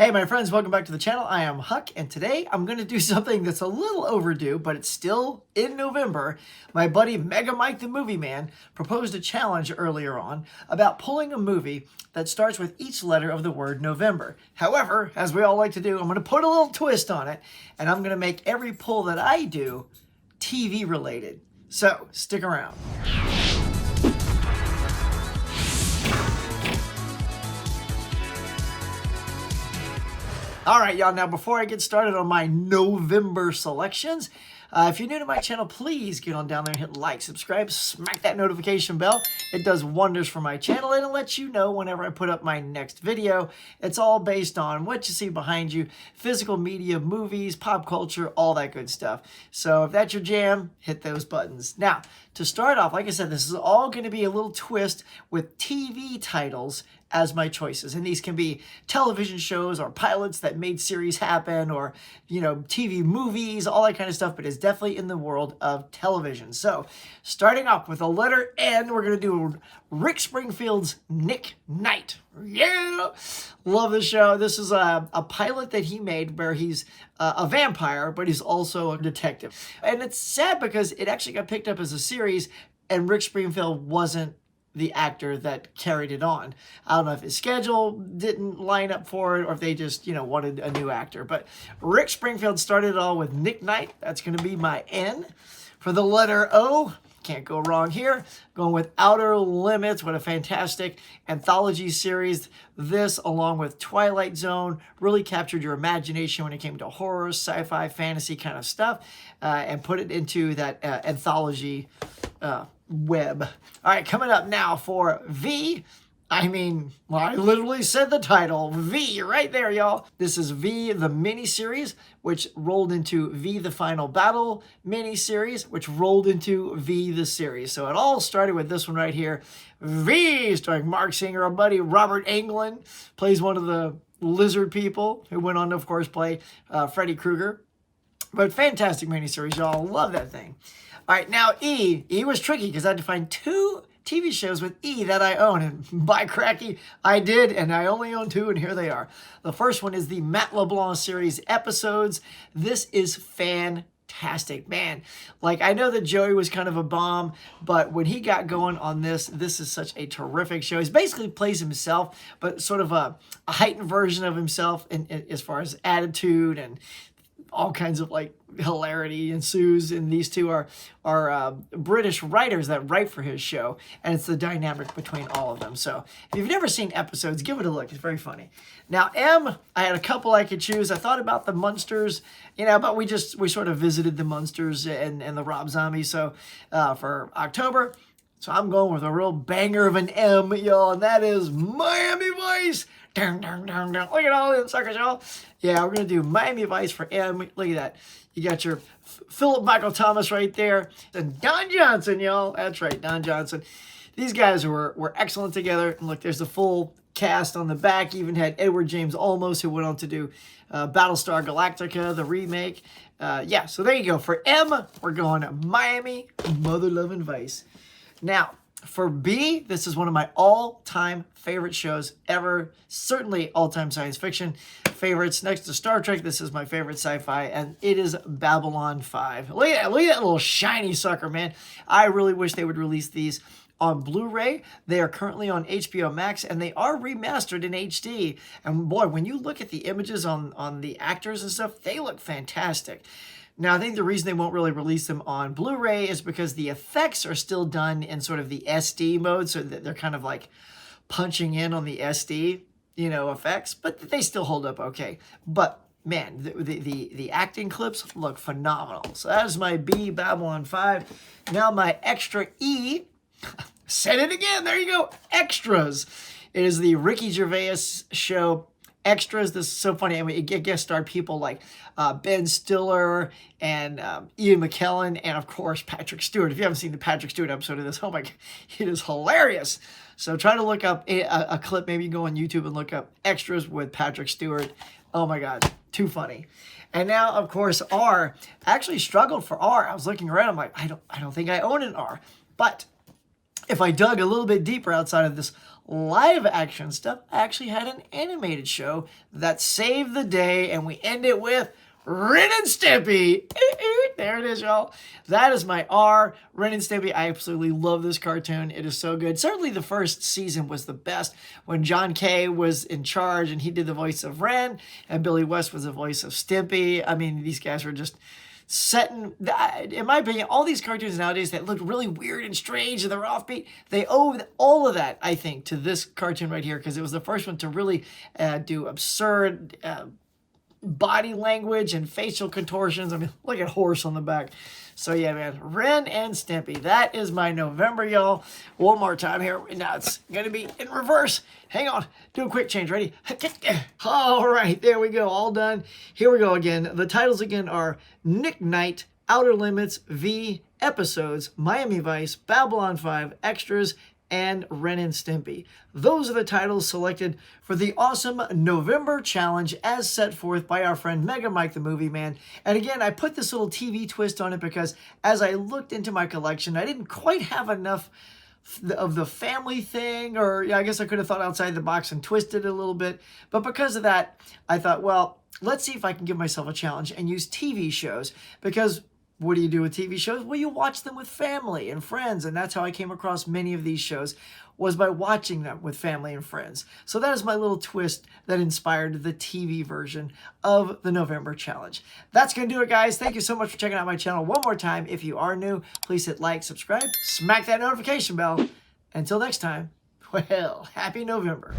Hey my friends, welcome back to the channel. I am Huck, and today I'm going to do something that's a little overdue, but it's still in November. My buddy MegaMikeTheMovieMan proposed a challenge earlier on about pulling a movie that starts with each letter of the word November. However, as we all like to do, I'm going to put a little twist on it, and I'm going to make every pull that I do TV related. So, stick around. All right, y'all, now before I get started on my November selections, if you're new to my channel, please get on down there and hit like, subscribe, smack that notification bell. It does wonders for my channel, and it lets you know whenever I put up my next video. It's all based on what you see behind you, physical media, movies, pop culture, all that good stuff. So if that's your jam, hit those buttons. Now, to start off, like I said, this is all going to be a little twist with TV titles as my choices. And these can be television shows or pilots that made series happen, or, you know, TV movies, all that kind of stuff, but it's definitely in the world of television. So starting off with the letter N, we're going to do Rick Springfield's Nick Knight. Yeah! Love the show. This is a pilot that he made where he's a vampire, but he's also a detective. And it's sad because it actually got picked up as a series, and Rick Springfield wasn't the actor that carried it on. I don't know if his schedule didn't line up for it, or if they just, you know, wanted a new actor. But Rick Springfield started it all with Nick Knight. That's going to be my N. For the letter O, can't go wrong here. Going with Outer Limits. What a fantastic anthology series. This, along with Twilight Zone, really captured your imagination when it came to horror, sci-fi, fantasy kind of stuff, and put it into that anthology web. All right, coming up now for V. I mean, well, I literally said the title. V, right there, y'all. This is V, the miniseries, which rolled into V, the Final Battle miniseries, which rolled into V, the series. So it all started with this one right here. V, starring Mark Singer, our buddy Robert Englund, plays one of the lizard people who went on to, of course, play Freddy Krueger. But fantastic miniseries, y'all. Love that thing. All right, now E. E was tricky because I had to find two TV shows with E that I own, and by cracky, I did, and I only own two, and here they are. The first one is the Matt LeBlanc series episodes. This is fantastic, man. Like, I know that Joey was kind of a bomb, but when he got going on this, this is such a terrific show. He basically plays himself, but sort of a heightened version of himself as far as attitude, and all kinds of like hilarity ensues. And these two are British writers that write for his show, and it's the dynamic between all of them. So if you've never seen episodes, give it a look. It's very funny. Now M, I had a couple I could choose. I thought about the Munsters, you know, but we sort of visited the Munsters and the Rob Zombie. So for October, so I'm going with a real banger of an M, y'all, and that is Miami Vice. Dun, dun, dun, dun. Look at all them suckers, y'all. Yeah, we're going to do Miami Vice for M. Look at that. You got your Philip Michael Thomas right there. And Don Johnson, y'all. That's right, Don Johnson. These guys were excellent together. And look, there's the full cast on the back. Even had Edward James Olmos, who went on to do Battlestar Galactica, the remake. Yeah, so there you go. For M, we're going Miami Mother-Loving Vice. Now, for B, this is one of my all-time favorite shows ever. Certainly all-time science fiction favorites. Next to Star Trek, this is my favorite sci-fi, and it is Babylon 5. Look at that little shiny sucker, man. I really wish they would release these on Blu-ray. They are currently on HBO Max, and they are remastered in HD. And boy, when you look at the images on the actors and stuff, they look fantastic. Now, I think the reason they won't really release them on Blu-ray is because the effects are still done in sort of the SD mode, so that they're kind of like punching in on the SD, you know, effects, but they still hold up okay. But man, the acting clips look phenomenal. So that is my B, Babylon 5. Now my extra E, said it again, there you go, Extras. It is the Ricky Gervais show, Extras. This is so funny. I mean, it guest starred people like Ben Stiller and Ian McKellen, and of course Patrick Stewart. If you haven't seen the Patrick Stewart episode of this, oh my God, it is hilarious. So try to look up a clip. Maybe you can go on YouTube and look up Extras with Patrick Stewart. Oh my God, too funny. And now, of course, R. I actually struggled for R. I was looking around. I'm like, I don't think I own an R. But if I dug a little bit deeper outside of this live action stuff, I actually had an animated show that saved the day, and we end it with Ren and Stimpy. There it is, y'all. That is my R. Ren and Stimpy. I absolutely love this cartoon. It is so good. Certainly the first season was the best when John Kay was in charge and he did the voice of Ren and Billy West was the voice of Stimpy. I mean, these guys were just setting, in my opinion, all these cartoons nowadays that look really weird and strange and they're offbeat, they owe all of that, I think, to this cartoon right here, because it was the first one to really do absurd body language and facial contortions. I mean, look at horse on the back. So yeah, man, Ren and Stimpy. That is my November, y'all. One more time here. Now it's going to be in reverse. Hang on. Do a quick change. Ready? All right, there we go. All done. Here we go again. The titles again are Nick Knight, Outer Limits, V, Episodes, Miami Vice, Babylon 5, Extras, and Ren and Stimpy. Those are the titles selected for the awesome November challenge as set forth by our friend MegaMikeTheMovieMan. And again, I put this little TV twist on it because as I looked into my collection, I didn't quite have enough of the family thing, or yeah, I guess I could have thought outside the box and twisted it a little bit. But because of that, I thought, well, let's see if I can give myself a challenge and use TV shows, because what do you do with TV shows? Well, you watch them with family and friends, and that's how I came across many of these shows, was by watching them with family and friends. So that is my little twist that inspired the TV version of the November challenge. That's going to do it, guys. Thank you so much for checking out my channel. One more time, if you are new, please hit like, subscribe, smack that notification bell. Until next time, well, happy November.